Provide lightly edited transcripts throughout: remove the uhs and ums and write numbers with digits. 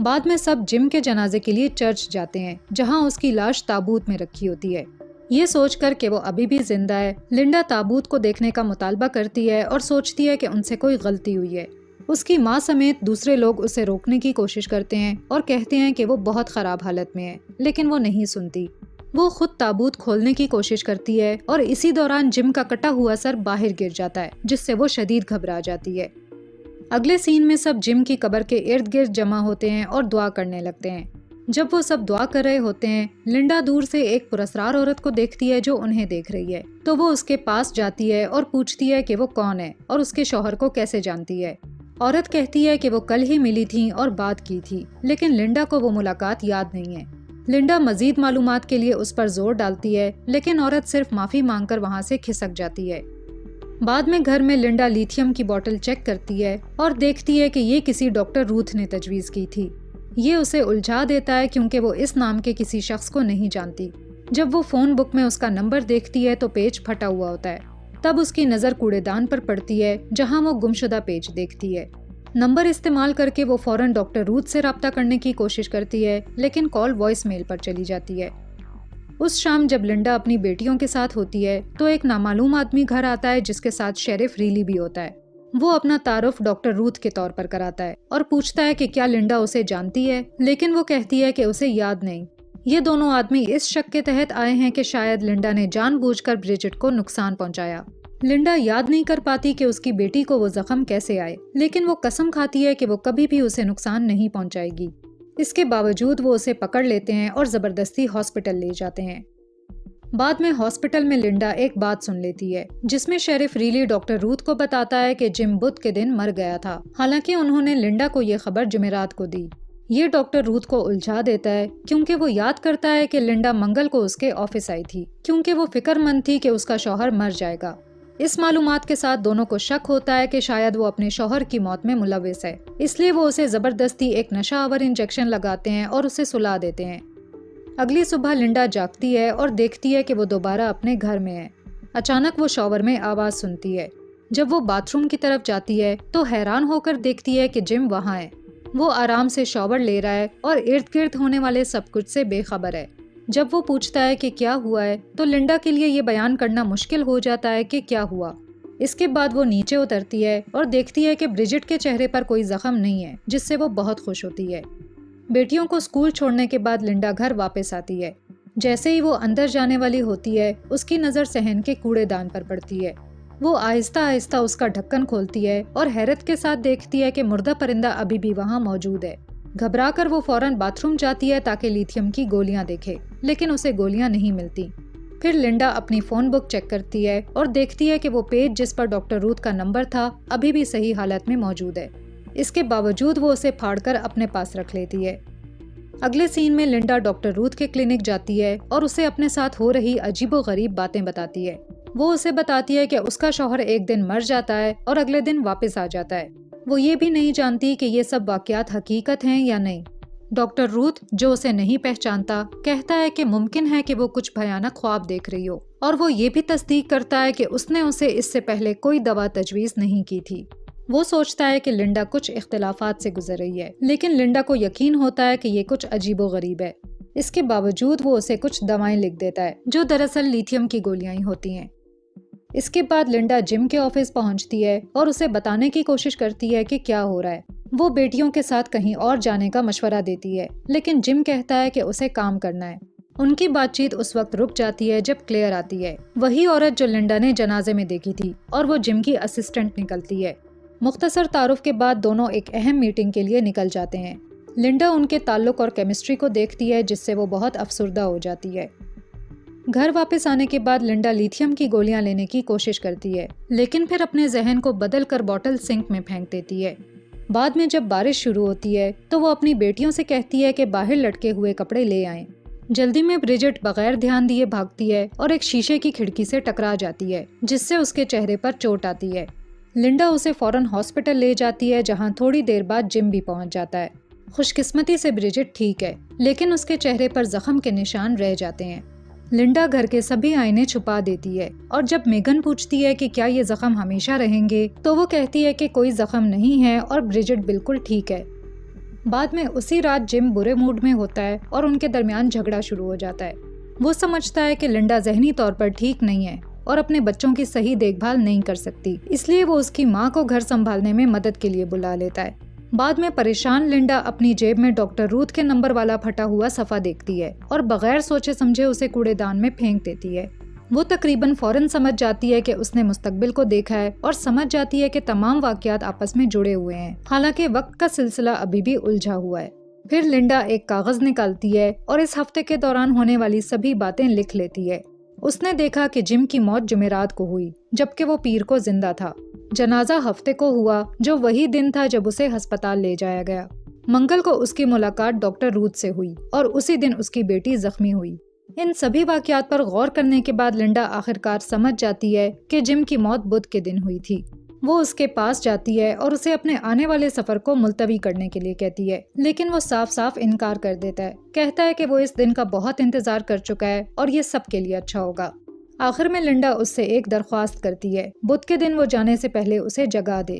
بعد میں سب جم کے جنازے کے لیے چرچ جاتے ہیں جہاں اس کی لاش تابوت میں رکھی ہوتی ہے۔ یہ سوچ کر کہ وہ ابھی بھی زندہ ہے، لنڈا تابوت کو دیکھنے کا مطالبہ کرتی ہے اور سوچتی ہے کہ ان سے کوئی غلطی ہوئی ہے۔ اس کی ماں سمیت دوسرے لوگ اسے روکنے کی کوشش کرتے ہیں اور کہتے ہیں کہ وہ بہت خراب حالت میں ہے، لیکن وہ نہیں سنتی۔ وہ خود تابوت کھولنے کی کوشش کرتی ہے اور اسی دوران جم کا کٹا ہوا سر باہر گر جاتا ہے، جس سے وہ شدید گھبرا جاتی ہے۔ اگلے سین میں سب جم کی قبر کے ارد گرد جمع ہوتے ہیں اور دعا کرنے لگتے ہیں۔ جب وہ سب دعا کر رہے ہوتے ہیں، لنڈا دور سے ایک پراسرار عورت کو دیکھتی ہے جو انہیں دیکھ رہی ہے، تو وہ اس کے پاس جاتی ہے اور پوچھتی ہے کہ وہ کون ہے اور اس کے شوہر کو کیسے جانتی ہے۔ عورت کہتی ہے کہ وہ کل ہی ملی تھیں اور بات کی تھی، لیکن لنڈا کو وہ ملاقات یاد نہیں ہے۔ لنڈا مزید معلومات کے لیے اس پر زور ڈالتی ہے، لیکن عورت صرف معافی مانگ کر وہاں سے کھسک جاتی ہے۔ بعد میں گھر میں لنڈا لیتھیم کی بوتل چیک کرتی ہے اور دیکھتی ہے کہ یہ کسی ڈاکٹر روتھ نے تجویز کی تھی۔ یہ اسے الجھا دیتا ہے کیونکہ وہ اس نام کے کسی شخص کو نہیں جانتی۔ جب وہ فون بک میں اس کا نمبر دیکھتی ہے تو پیج پھٹا ہوا ہوتا ہے۔ تب اس کی نظر کوڑے دان پر پڑتی ہے جہاں وہ گمشدہ پیج دیکھتی ہے۔ نمبر استعمال کر کے وہ فوراً ڈاکٹر روتھ سے رابطہ کرنے کی کوشش کرتی ہے، لیکن کال وائس میل پر چلی جاتی ہے۔ اس شام جب لنڈا اپنی بیٹیوں کے ساتھ ہوتی ہے تو ایک نامعلوم آدمی گھر آتا ہے جس کے ساتھ شیرف ریلی بھی ہوتا ہے۔ وہ اپنا تعارف ڈاکٹر روتھ کے طور پر کراتا ہے اور پوچھتا ہے کہ کیا لنڈا اسے جانتی ہے، لیکن وہ کہتی ہے کہ اسے یاد نہیں۔ یہ دونوں آدمی اس شک کے تحت آئے ہیں کہ شاید لنڈا نے جان بوجھ کر بریجٹ کو نقصان پہنچایا۔ لنڈا یاد نہیں کر پاتی کہ اس کی بیٹی کو وہ زخم کیسے آئے، لیکن وہ قسم کھاتی ہے کہ وہ کبھی بھی اسے نقصان نہیں پہنچائے گی۔ اس کے باوجود وہ اسے پکڑ لیتے ہیں اور زبردستی ہاسپٹل لے جاتے ہیں۔ بعد میں ہاسپٹل میں لنڈا ایک بات سن لیتی ہے جس میں شیرف ریلی ڈاکٹر روتھ کو بتاتا ہے کہ جم بدھ کے دن مر گیا تھا، حالانکہ انہوں نے لنڈا کو یہ خبر جمعرات کو دی۔ یہ ڈاکٹر روتھ کو الجھا دیتا ہے کیونکہ وہ یاد کرتا ہے کہ لنڈا منگل کو اس کے آفس آئی تھی، کیونکہ وہ فکر مند تھی کہ اس کا شوہر مر جائے گا۔ اس معلومات کے ساتھ دونوں کو شک ہوتا ہے کہ شاید وہ اپنے شوہر کی موت میں ملوث ہے، اس لیے وہ اسے زبردستی ایک نشہ آور انجیکشن لگاتے ہیں اور اسے سلا دیتے ہیں۔ اگلی صبح لنڈا جاگتی ہے اور دیکھتی ہے کہ وہ دوبارہ اپنے گھر میں ہے۔ اچانک وہ شاور میں آواز سنتی ہے۔ جب وہ باتھ روم کی طرف جاتی ہے تو حیران ہو کر دیکھتی ہے کہ جم وہاں ہے۔ وہ آرام سے شاور لے رہا ہے اور ارد گرد ہونے والے سب کچھ سے بے خبر ہے۔ جب وہ پوچھتا ہے کہ کیا ہوا ہے تو لنڈا کے لیے یہ بیان کرنا مشکل ہو جاتا ہے کہ کیا ہوا۔ اس کے بعد وہ نیچے اترتی ہے اور دیکھتی ہے کہ بریجٹ کے چہرے پر کوئی زخم نہیں ہے، جس سے وہ بہت خوش ہوتی ہے۔ بیٹیوں کو اسکول چھوڑنے کے بعد لنڈا گھر واپس آتی ہے۔ جیسے ہی وہ اندر جانے والی ہوتی ہے، اس کی نظر صحن کے کوڑے دان پر پڑتی ہے۔ وہ آہستہ آہستہ اس کا ڈھکن کھولتی ہے اور حیرت کے ساتھ دیکھتی ہے کہ مردہ پرندہ ابھی بھی وہاں موجود ہے۔ گھبرا کر وہ فوراً باتھ روم جاتی ہے تاکہ لیتھیم کی گولیاں دیکھے، لیکن اسے گولیاں نہیں ملتی۔ پھر لنڈا اپنی فون بک چیک کرتی ہے اور دیکھتی ہے کہ وہ پیج جس پر ڈاکٹر روتھ کا نمبر تھا ابھی بھی صحیح حالت میں موجود ہے۔ اس کے باوجود وہ اسے پھاڑ کر اپنے پاس رکھ لیتی ہے۔ اگلے سین میں لنڈا ڈاکٹر روتھ کے کلینک جاتی ہے اور اسے اپنے ساتھ ہو رہی عجیب و غریب باتیں بتاتی ہے۔ وہ اسے بتاتی ہے کہ اس کا شوہر ایک دن مر جاتا ہے اور اگلے دن واپس آ جاتا ہے۔ وہ یہ بھی نہیں جانتی کہ یہ سب واقعات حقیقت ہیں یا نہیں۔ ڈاکٹر روتھ، جو اسے نہیں پہچانتا، کہتا ہے کہ ممکن ہے کہ وہ کچھ بھیانک خواب دیکھ رہی ہو، اور وہ یہ بھی تصدیق کرتا ہے کہ اس نے اسے اس سے پہلے کوئی دوا تجویز نہیں کی تھی۔ وہ سوچتا ہے کہ لنڈا کچھ اختلافات سے گزر رہی ہے، لیکن لنڈا کو یقین ہوتا ہے کہ یہ کچھ عجیب و غریب ہے۔ اس کے باوجود وہ اسے کچھ دوائیں لکھ دیتا ہے جو دراصل لیتھیم کی گولیاں ہی ہوتی ہیں۔ اس کے بعد لنڈا جم کے آفس پہنچتی ہے اور اسے بتانے کی کوشش کرتی ہے کہ کیا ہو رہا ہے۔ وہ بیٹیوں کے ساتھ کہیں اور جانے کا مشورہ دیتی ہے، لیکن جم کہتا ہے کہ اسے کام کرنا ہے۔ ان کی بات چیت اس وقت رک جاتی ہے جب کلیئر آتی ہے، وہی عورت جو لنڈا نے جنازے میں دیکھی تھی، اور وہ جم کی اسسٹنٹ نکلتی ہے۔ مختصر تعارف کے بعد دونوں ایک اہم میٹنگ کے لیے نکل جاتے ہیں۔ لنڈا ان کے تعلق اور کیمسٹری کو دیکھتی ہے جس سے وہ بہت افسردہ ہو جاتی ہے۔ گھر واپس آنے کے بعد لنڈا لیتھیم کی گولیاں لینے کی کوشش کرتی ہے، لیکن پھر اپنے ذہن کو بدل کر بوتل سنک میں پھینک دیتی ہے۔ بعد میں جب بارش شروع ہوتی ہے تو وہ اپنی بیٹیوں سے کہتی ہے کہ باہر لٹکے ہوئے کپڑے لے آئیں۔ جلدی میں بریجٹ بغیر دھیان دیے بھاگتی ہے اور ایک شیشے کی کھڑکی سے ٹکرا جاتی ہے، جس سے اس کے چہرے پر چوٹ آتی ہے۔ لنڈا اسے فوراً ہاسپٹل لے جاتی ہے، جہاں تھوڑی دیر بعد جم بھی پہنچ جاتا ہے۔ خوش قسمتی سے بریجٹ ٹھیک ہے، لیکن اس کے چہرے پر زخم کے نشان رہ جاتے ہیں۔ لنڈا گھر کے سبھی آئینے چھپا دیتی ہے، اور جب میگن پوچھتی ہے کہ کیا یہ زخم ہمیشہ رہیں گے تو وہ کہتی ہے کہ کوئی زخم نہیں ہے اور بریجٹ بالکل ٹھیک ہے۔ بعد میں اسی رات جم برے موڈ میں ہوتا ہے اور ان کے درمیان جھگڑا شروع ہو جاتا ہے۔ وہ سمجھتا ہے کہ لنڈا ذہنی طور پر ٹھیک نہیں ہے اور اپنے بچوں کی صحیح دیکھ بھال نہیں کر سکتی، اس لیے وہ اس کی ماں کو گھر سنبھالنے میں مدد کے لیے بلا لیتا ہے۔ بعد میں پریشان لنڈا اپنی جیب میں ڈاکٹر روتھ کے نمبر والا پھٹا ہوا صفحہ دیکھتی ہے اور بغیر سوچے سمجھے اسے کوڑے دان میں پھینک دیتی ہے۔ وہ تقریباً فوراً سمجھ جاتی ہے کہ اس نے مستقبل کو دیکھا ہے اور سمجھ جاتی ہے کہ تمام واقعات آپس میں جڑے ہوئے ہیں، حالانکہ وقت کا سلسلہ ابھی بھی الجھا ہوا ہے۔ پھر لنڈا ایک کاغذ نکالتی ہے اور اس ہفتے کے دوران ہونے والی سبھی باتیں لکھ لیتی ہے۔ اس نے دیکھا کہ جم کی موت جمعرات کو ہوئی جبکہ وہ پیر کو زندہ تھا۔ جنازہ ہفتے کو ہوا جو وہی دن تھا جب اسے ہسپتال لے جایا گیا۔ منگل کو اس کی ملاقات ڈاکٹر روتھ سے ہوئی اور اسی دن اس کی بیٹی زخمی ہوئی۔ ان سبھی واقعات پر غور کرنے کے بعد لنڈا آخرکار سمجھ جاتی ہے کہ جم کی موت بدھ کے دن ہوئی تھی۔ وہ اس کے پاس جاتی ہے اور اسے اپنے آنے والے سفر کو ملتوی کرنے کے لیے کہتی ہے، لیکن وہ صاف صاف انکار کر دیتا ہے۔ کہتا ہے کہ وہ اس دن کا بہت انتظار کر چکا ہے اور یہ سب کے لیے اچھا ہوگا۔ آخر میں لنڈا اس سے ایک درخواست کرتی ہے، بدھ کے دن وہ جانے سے پہلے اسے جگا دے۔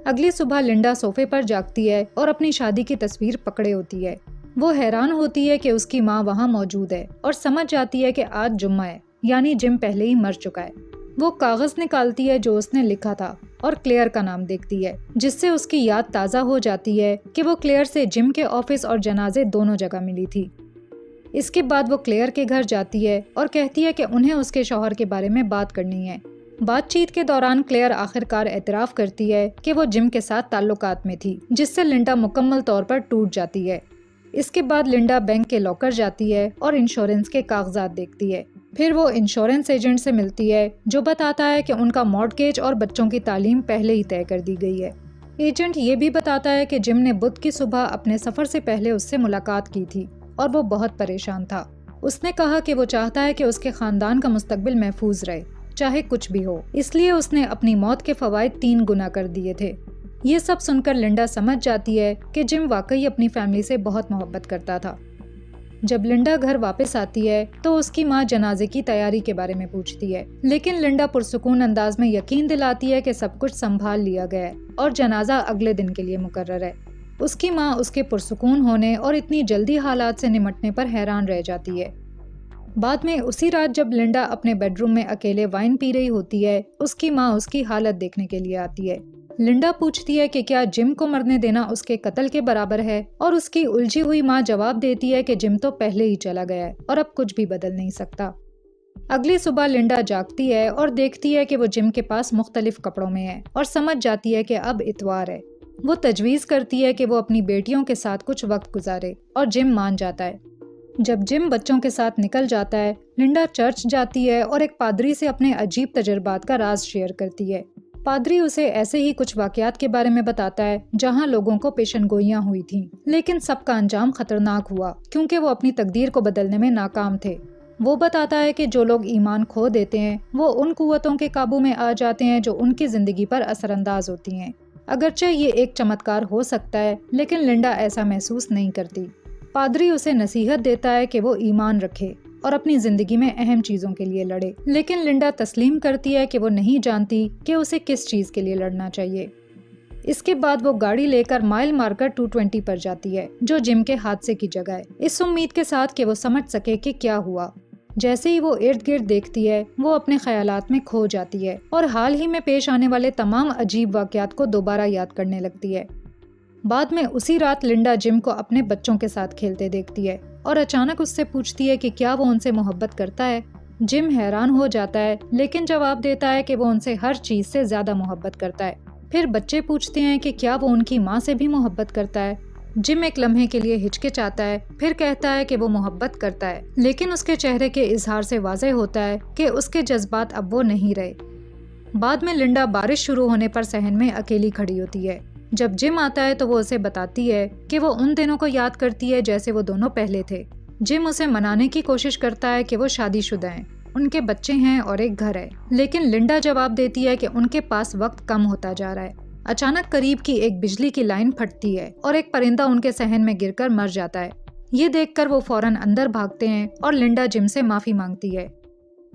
اگلی صبح لنڈا صوفے پر جاگتی ہے اور اپنی شادی کی تصویر پکڑے ہوتی ہے۔ وہ حیران ہوتی ہے کہ اس کی ماں وہاں موجود ہے اور سمجھ جاتی ہے کہ آج جمعہ ہے، یعنی جم پہلے ہی مر چکا ہے۔ وہ کاغذ نکالتی ہے جو اس نے لکھا تھا اور کلیئر کا نام دیکھتی ہے، جس سے اس کی یاد تازہ ہو جاتی ہے کہ وہ کلیئر سے جم کے آفس اور جنازے دونوں جگہ ملی تھی۔ اس کے بعد وہ کلیئر کے گھر جاتی ہے اور کہتی ہے کہ انہیں اس کے شوہر کے بارے میں بات کرنی ہے۔ بات چیت کے دوران کلیئر آخرکار اعتراف کرتی ہے کہ وہ جم کے ساتھ تعلقات میں تھی، جس سے لنڈا مکمل طور پر ٹوٹ جاتی ہے۔ اس کے بعد لنڈا بینک کے لاکر جاتی ہے اور انشورنس کے کاغذات دیکھتی ہے۔ پھر وہ انشورنس ایجنٹ سے ملتی ہے جو بتاتا ہے کہ ان کا مارٹگیج اور بچوں کی تعلیم پہلے ہی طے کر دی گئی ہے۔ ایجنٹ یہ بھی بتاتا ہے کہ جم نے بدھ کی صبح اپنے سفر سے پہلے اس سے ملاقات کی تھی اور وہ بہت پریشان تھا۔ اس نے کہا کہ وہ چاہتا ہے کہ اس کے خاندان کا مستقبل محفوظ رہے، چاہے کچھ بھی ہو، اس لیے اس نے اپنی موت کے فوائد 3 گنا کر دیے تھے۔ یہ سب سن کر لنڈا سمجھ جاتی ہے کہ جم واقعی اپنی فیملی سے بہت محبت کرتا تھا۔ جب لنڈا گھر واپس آتی ہے تو اس کی ماں جنازے کی تیاری کے بارے میں پوچھتی ہے، لیکن لنڈا پرسکون انداز میں یقین دلاتی ہے کہ سب کچھ سنبھال لیا گیا ہے اور جنازہ اگلے دن کے لیے مقرر ہے۔ اس کی ماں اس کے پرسکون ہونے اور اتنی جلدی حالات سے نمٹنے پر حیران رہ جاتی ہے۔ بعد میں اسی رات جب لنڈا اپنے بیڈ روم میں اکیلے وائن پی رہی ہوتی ہے، اس کی ماں اس کی حالت دیکھنے کے لیے آتی ہے۔ لنڈا پوچھتی ہے کہ کیا جم کو مرنے دینا اس کے قتل کے برابر ہے، اور اس کی الجھی ہوئی ماں جواب دیتی ہے کہ جم تو پہلے ہی چلا گیا ہے اور اب کچھ بھی بدل نہیں سکتا۔ اگلی صبح لنڈا جاگتی ہے اور دیکھتی ہے کہ وہ جم کے پاس مختلف کپڑوں میں ہے اور سمجھ جاتی ہے کہ اب اتوار ہے۔ وہ تجویز کرتی ہے کہ وہ اپنی بیٹیوں کے ساتھ کچھ وقت گزارے اور جم مان جاتا ہے۔ جب جم بچوں کے ساتھ نکل جاتا ہے، لنڈا چرچ جاتی ہے اور ایک پادری سے اپنے عجیب تجربات کا راز شیئر کرتی ہے۔ پادری اسے ایسے ہی کچھ واقعات کے بارے میں بتاتا ہے جہاں لوگوں کو پیشن گوئیاں ہوئی تھیں، لیکن سب کا انجام خطرناک ہوا کیونکہ وہ اپنی تقدیر کو بدلنے میں ناکام تھے۔ وہ بتاتا ہے کہ جو لوگ ایمان کھو دیتے ہیں وہ ان قوتوں کے قابو میں آ جاتے ہیں جو ان کی زندگی پر اثر انداز ہوتی ہیں۔ اگرچہ یہ ایک چمتکار ہو سکتا ہے، لیکن لنڈا ایسا محسوس نہیں کرتی۔ پادری اسے نصیحت دیتا ہے کہ وہ ایمان رکھے اور اپنی زندگی میں اہم چیزوں کے لیے لڑے، لیکن لنڈا تسلیم کرتی ہے کہ وہ نہیں جانتی کہ اسے کس چیز کے لیے لڑنا چاہیے۔ اس کے بعد وہ گاڑی لے کر مائل مار کر 220 پر جاتی ہے جو جم کے حادثے کی جگہ ہے، اس امید کے ساتھ کہ وہ سمجھ سکے کہ کیا ہوا۔ جیسے ہی وہ ارد گرد دیکھتی ہے وہ اپنے خیالات میں کھو جاتی ہے اور حال ہی میں پیش آنے والے تمام عجیب واقعات کو دوبارہ یاد کرنے لگتی ہے۔ بعد میں اسی رات لنڈا جم کو اپنے بچوں کے ساتھ کھیلتے دیکھتی ہے اور اچانک اس سے پوچھتی ہے کہ کیا وہ ان سے محبت کرتا ہے۔ جم حیران ہو جاتا ہے لیکن جواب دیتا ہے کہ وہ ان سے ہر چیز سے زیادہ محبت کرتا ہے۔ پھر بچے پوچھتے ہیں کہ کیا وہ ان کی ماں سے بھی محبت کرتا ہے۔ جم ایک لمحے کے لیے ہچکچاتا ہے، پھر کہتا ہے کہ وہ محبت کرتا ہے، لیکن اس کے چہرے کے اظہار سے واضح ہوتا ہے کہ اس کے جذبات اب وہ نہیں رہے۔ بعد میں لنڈا بارش شروع ہونے پر صحن میں اکیلی کھڑی ہوتی ہے۔ جب جم آتا ہے تو وہ اسے بتاتی ہے کہ وہ ان دنوں کو یاد کرتی ہے جیسے وہ دونوں پہلے تھے۔ جم اسے منانے کی کوشش کرتا ہے کہ وہ شادی شدہ ہیں، ان کے بچے ہیں اور ایک گھر ہے، لیکن لنڈا جواب دیتی ہے کہ ان کے پاس وقت کم ہوتا جا رہا ہے۔ اچانک قریب کی ایک بجلی کی لائن پھٹتی ہے اور ایک پرندہ ان کے صحن میں گر کر مر جاتا ہے۔ یہ دیکھ کر وہ فوراً اندر بھاگتے ہیں اور لنڈا جم سے معافی مانگتی ہے۔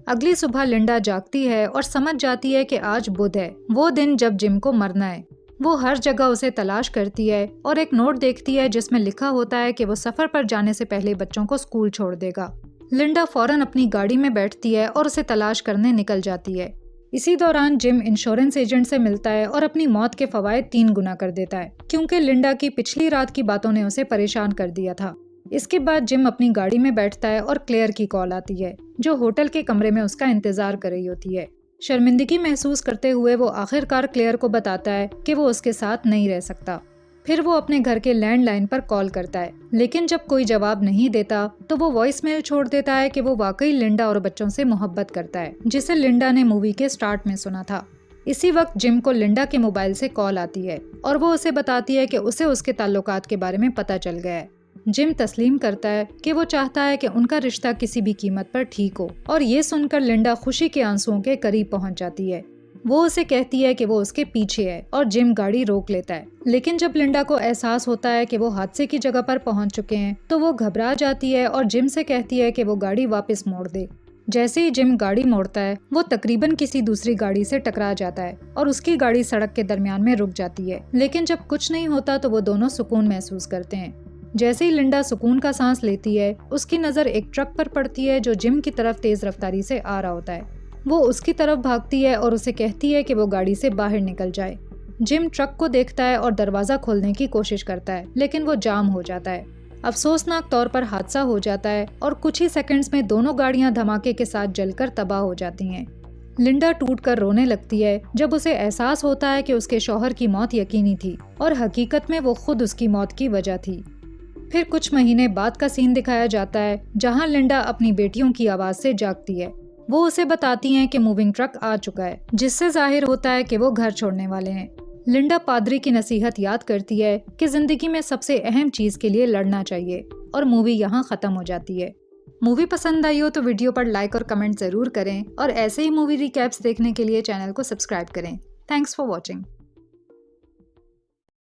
اگلی صبح لنڈا جاگتی ہے اور سمجھ جاتی ہے کہ آج بدھ ہے، وہ دن جب جم کو مرنا ہے۔ وہ ہر جگہ اسے تلاش کرتی ہے اور ایک نوٹ دیکھتی ہے جس میں لکھا ہوتا ہے کہ وہ سفر پر جانے سے پہلے بچوں کو اسکول چھوڑ دے گا۔ لنڈا فوراً اپنی گاڑی میں بیٹھتی ہے اور اسے تلاش کرنے نکل جاتی ہے۔ اسی دوران جم انشورنس ایجنٹ سے ملتا ہے اور اپنی موت کے فوائد 3 گنا کر دیتا ہے، کیونکہ لنڈا کی پچھلی رات کی باتوں نے اسے پریشان کر دیا تھا۔ اس کے بعد جم اپنی گاڑی میں بیٹھتا ہے اور کلیئر کی کال آتی ہے، جو ہوٹل کے کمرے میں اس کا انتظار کر رہی ہوتی ہے۔ شرمندگی محسوس کرتے ہوئے وہ آخرکار کلیئر کو بتاتا ہے کہ وہ اس کے ساتھ نہیں رہ سکتا۔ پھر وہ اپنے گھر کے لینڈ لائن پر کال کرتا ہے، لیکن جب کوئی جواب نہیں دیتا تو وہ وائس میل چھوڑ دیتا ہے کہ وہ واقعی لنڈا اور بچوں سے محبت کرتا ہے، جسے لنڈا نے مووی کے سٹارٹ میں سنا تھا۔ اسی وقت جم کو لنڈا کے موبائل سے کال آتی ہے اور وہ اسے بتاتی ہے کہ اسے اس کے تعلقات کے بارے میں پتہ چل گیا ہے۔ جم تسلیم کرتا ہے کہ وہ چاہتا ہے کہ ان کا رشتہ کسی بھی قیمت پر ٹھیک ہو، اور یہ سن کر لنڈا خوشی کے آنسوؤں کے قریب پہنچ جاتی ہے۔ وہ اسے کہتی ہے کہ وہ اس کے پیچھے ہے اور جم گاڑی روک لیتا ہے، لیکن جب لنڈا کو احساس ہوتا ہے کہ وہ حادثے کی جگہ پر پہنچ چکے ہیں تو وہ گھبرا جاتی ہے اور جم سے کہتی ہے کہ وہ گاڑی واپس موڑ دے۔ جیسے ہی جم گاڑی موڑتا ہے وہ تقریباً کسی دوسری گاڑی سے ٹکرا جاتا ہے اور اس کی گاڑی سڑک کے درمیان میں رک جاتی ہے، لیکن جب کچھ نہیں ہوتا تو وہ دونوں سکون محسوس کرتے ہیں۔ جیسے ہی لنڈا سکون کا سانس لیتی ہے، اس کی نظر ایک ٹرک پر پڑتی ہے جو جم کی طرف تیز رفتاری سے آ رہا ہوتا ہے۔ وہ اس کی طرف بھاگتی ہے اور اسے کہتی ہے کہ وہ گاڑی سے باہر نکل جائے۔ جم ٹرک کو دیکھتا ہے اور دروازہ کھولنے کی کوشش کرتا ہے، لیکن وہ جام ہو جاتا ہے۔ افسوسناک طور پر حادثہ ہو جاتا ہے اور کچھ ہی سیکنڈز میں دونوں گاڑیاں دھماکے کے ساتھ جل کر تباہ ہو جاتی ہیں۔ لنڈا ٹوٹ کر رونے لگتی ہے جب اسے احساس ہوتا ہے کہ اس کے شوہر کی موت یقینی تھی اور حقیقت میں وہ خود اس کی موت کی وجہ تھی۔ پھر کچھ مہینے بعد کا سین دکھایا جاتا ہے جہاں لنڈا اپنی بیٹیوں کی آواز سے جاگتی ہے۔ وہ اسے بتاتی ہیں کہ موونگ ٹرک آ چکا ہے، جس سے ظاہر ہوتا ہے کہ وہ گھر چھوڑنے والے ہیں۔ لنڈا پادری کی نصیحت یاد کرتی ہے کہ زندگی میں سب سے اہم چیز کے لیے لڑنا چاہیے، اور مووی یہاں ختم ہو جاتی ہے۔ مووی پسند آئی ہو تو ویڈیو پر لائک اور کمنٹ ضرور کریں، اور ایسے ہی مووی ریکیپس دیکھنے کے لیے چینل کو سبسکرائب کریں۔ Thanks for watching.